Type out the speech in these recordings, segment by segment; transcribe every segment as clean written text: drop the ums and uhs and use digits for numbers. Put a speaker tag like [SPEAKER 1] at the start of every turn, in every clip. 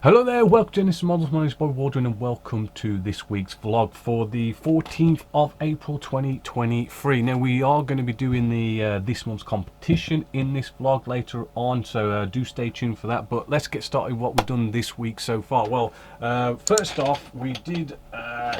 [SPEAKER 1] Hello there, welcome to Genessis Models. My name is Bobby Waldron and welcome to this week's vlog for the 14th of April 2023. Now we are going to be doing the this month's competition in this vlog later on, so do stay tuned for that. But let's get started with what we've done this week so far. Well, first off we did, do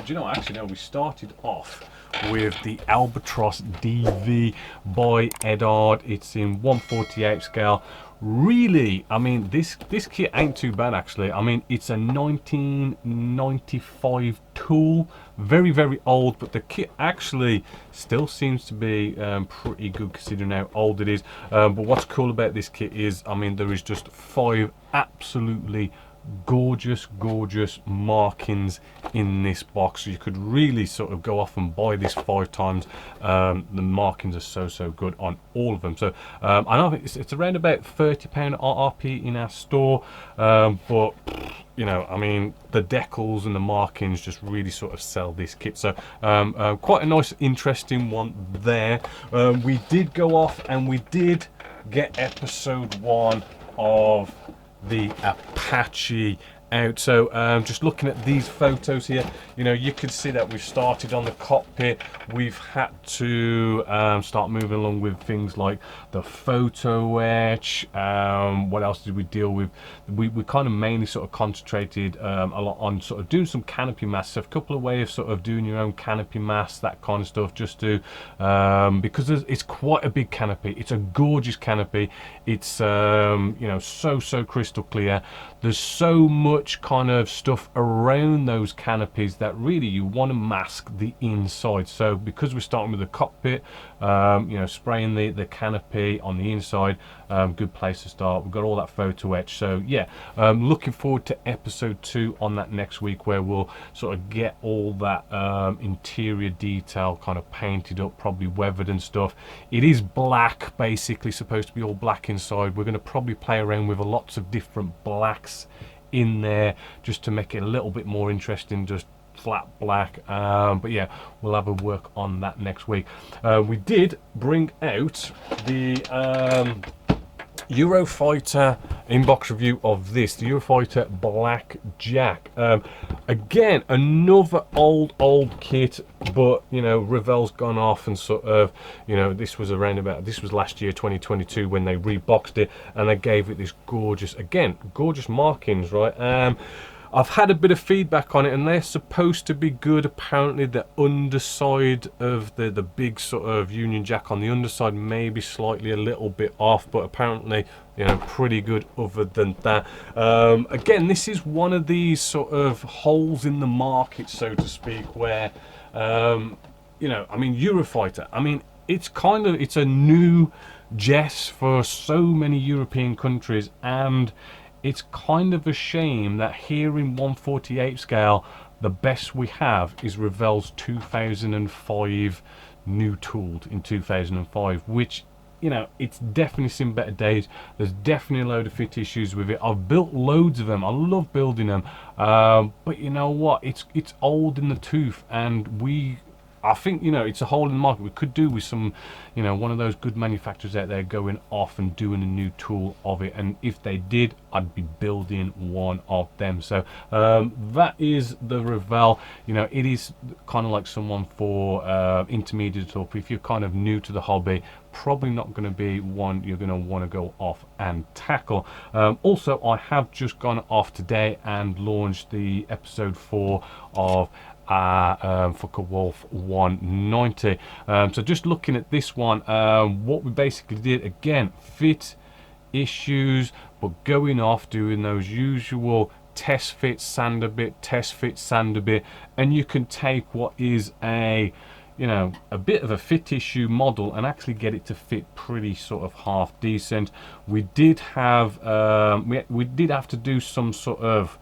[SPEAKER 1] you know, actually no, we started off with the Albatross DV by Edard. It's in 1/48 scale. Really, I mean, this kit ain't too bad actually. I mean, it's a 1995 tool, very old, but the kit actually still seems to be pretty good considering how old it is. But what's cool about this kit is, I mean, there is just 5 absolutely gorgeous markings in this box, so you could really sort of go off and buy this 5 times. The markings are so good on all of them. So I know it's around about £30 RRP in our store, but you know, I mean, the decals and the markings just really sort of sell this kit. So quite a nice interesting one there. We did go off and we did get episode 1 of the Apache out. So just looking at these photos here, you know, you can see that we've started on the cockpit. We've had to start moving along with things like the photo etch. What else did we deal with? We kind of mainly sort of concentrated a lot on sort of doing some canopy masks. So a couple of ways of sort of doing your own canopy masks, that kind of stuff, just to because it's quite a big canopy. It's a gorgeous canopy. It's you know, so crystal clear. There's so much kind of stuff around those canopies that really you want to mask the inside. So because we're starting with the cockpit, you know, spraying the canopy on the inside, good place to start. We've got all that photo etch. So yeah, looking forward to episode 2 on that next week, where we'll sort of get all that interior detail kind of painted up, probably weathered and stuff. It is black, basically supposed to be all black inside. We're going to probably play around with lots of different blacks in there just to make it a little bit more interesting, just flat black. But yeah, we'll have a work on that next week. We did bring out the Eurofighter inbox review of this, the Eurofighter Blackjack. Again, another old kit, but you know, Revell's gone off and sort of, you know, this was last year 2022 when they reboxed it and they gave it this gorgeous, again, gorgeous markings, right? I've had a bit of feedback on it and they're supposed to be good. Apparently the underside of the big sort of Union Jack on the underside may be slightly a little bit off, but apparently, you know, pretty good other than that. Again, this is one of these sort of holes in the market, so to speak, where you know, I mean, Eurofighter, I mean, it's a new Jess for so many European countries, and it's kind of a shame that here in 1/48 scale, the best we have is Revell's 2005 new tooled in 2005, which, you know, it's definitely seen better days. There's definitely a load of fit issues with it. I've built loads of them. I love building them, but you know what? It's old in the tooth, and I think, you know, it's a hole in the market. We could do with some, you know, one of those good manufacturers out there going off and doing a new tool of it, and if they did, I'd be building one of them. So that is the Revell. You know, it is kind of like someone for intermediate, or if you're kind of new to the hobby, probably not going to be one you're going to want to go off and tackle. Also, I have just gone off today and launched the episode 4 of Wolf 190. So just looking at this one, what we basically did, again, fit issues, but going off doing those usual test fit, sand a bit, test fit, sand a bit, and you can take what is a, you know, a bit of a fit issue model and actually get it to fit pretty sort of half decent. We did have we did have to do some sort of,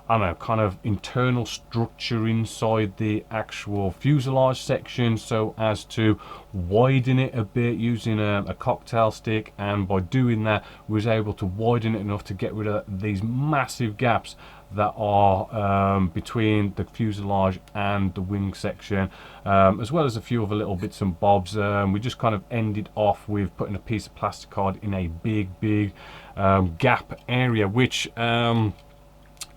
[SPEAKER 1] I don't know, kind of internal structure inside the actual fuselage section, so as to widen it a bit using a cocktail stick, and by doing that we was able to widen it enough to get rid of these massive gaps that are between the fuselage and the wing section, as well as a few other little bits and bobs. We just kind of ended off with putting a piece of plastic card in a big gap area, which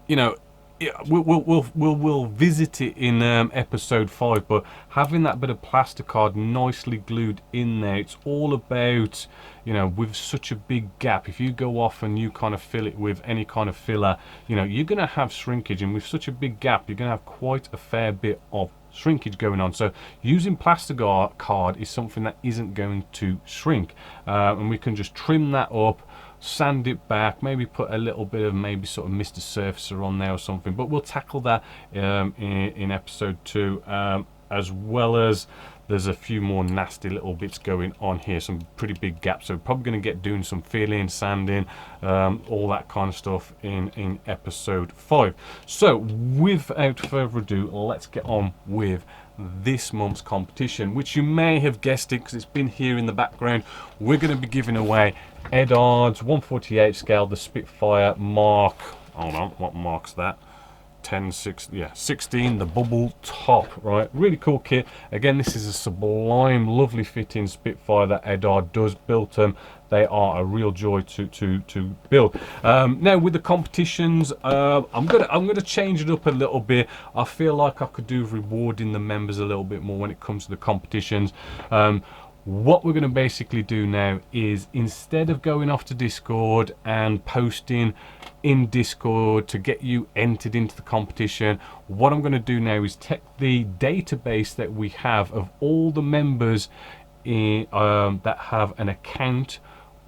[SPEAKER 1] you know, yeah, we'll visit it in episode 5, but having that bit of plasticard nicely glued in there, it's all about, you know, with such a big gap, if you go off and you kind of fill it with any kind of filler, you know, you're going to have shrinkage, and with such a big gap, you're going to have quite a fair bit of shrinkage going on. So using plasticard is something that isn't going to shrink, and we can just trim that up, sand it back, maybe put a little bit of maybe sort of Mr. Surfacer on there or something, but we'll tackle that in episode 2, as well as there's a few more nasty little bits going on here, some pretty big gaps, so we're probably going to get doing some filling, sanding, all that kind of stuff in episode 5. So without further ado, let's get on with this month's competition, which you may have guessed it because it's been here in the background. We're going to be giving away Edard's 148 scale, the Spitfire Mark, hold on, what marks that? 10, 6, yeah, 16, the bubble top, right? Really cool kit. Again, this is a sublime, lovely fitting Spitfire that Edard does. Built them. They are a real joy to build. Now with the competitions, I'm gonna change it up a little bit. I feel like I could do rewarding the members a little bit more when it comes to the competitions. What we're going to basically do now is, instead of going off to Discord and posting in Discord to get you entered into the competition, what I'm going to do now is take the database that we have of all the members that have an account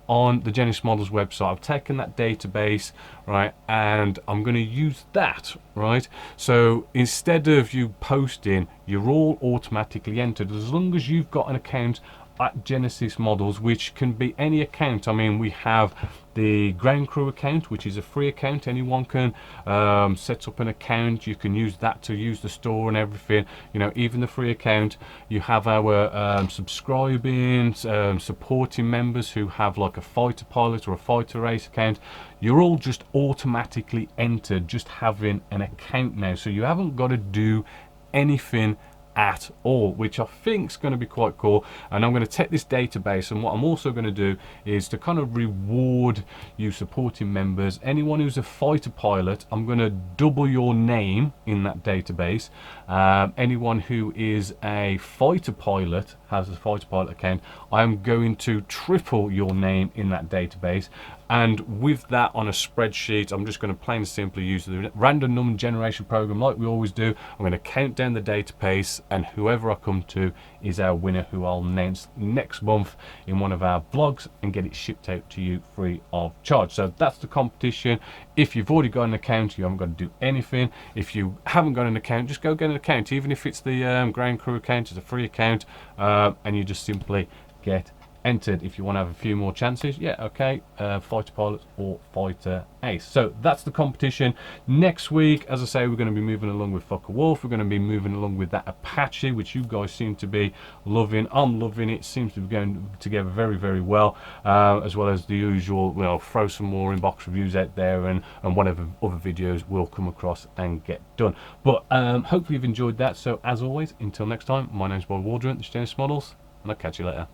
[SPEAKER 1] on the Genessis Models website. I've taken that database, right, and I'm going to use that, right? So instead of you posting, you're all automatically entered as long as you've got an account at Genessis Models, which can be any account. I mean, we have the ground crew account, which is a free account. Anyone can set up an account. You can use that to use the store and everything, you know, even the free account. You have our subscribing, supporting members who have like a fighter pilot or a fighter race account. You're all just automatically entered, just having an account now, so you haven't got to do anything at all, which I think is going to be quite cool. And I'm going to take this database, and what I'm also going to do is to kind of reward you supporting members. Anyone who's a fighter pilot, I'm going to double your name in that database. Anyone who is a fighter pilot, has a fighter pilot account, I'm going to triple your name in that database. And with that on a spreadsheet, I'm just going to plain and simply use the random number generation program like we always do. I'm going to count down the database, and whoever I come to is our winner, who I'll announce next month in one of our vlogs and get it shipped out to you free of charge. So that's the competition. If you've already got an account, you haven't got to do anything. If you haven't got an account, just go get an account. Even if it's the ground crew account, it's a free account, and you just simply get entered. If you want to have a few more chances, yeah, okay, fighter pilot or fighter ace. So that's the competition. Next week, as I say, we're going to be moving along with Focke-Wulf. We're going to be moving along with that Apache, which you guys seem to be loving. I'm loving it. Seems to be going together very, very well, as well as the usual, you know, throw some more inbox reviews out there, and whatever other videos will come across and get done. But hopefully you've enjoyed that. So as always, until next time, my name's Bob Waldron, this is Genessis Models, and I'll catch you later.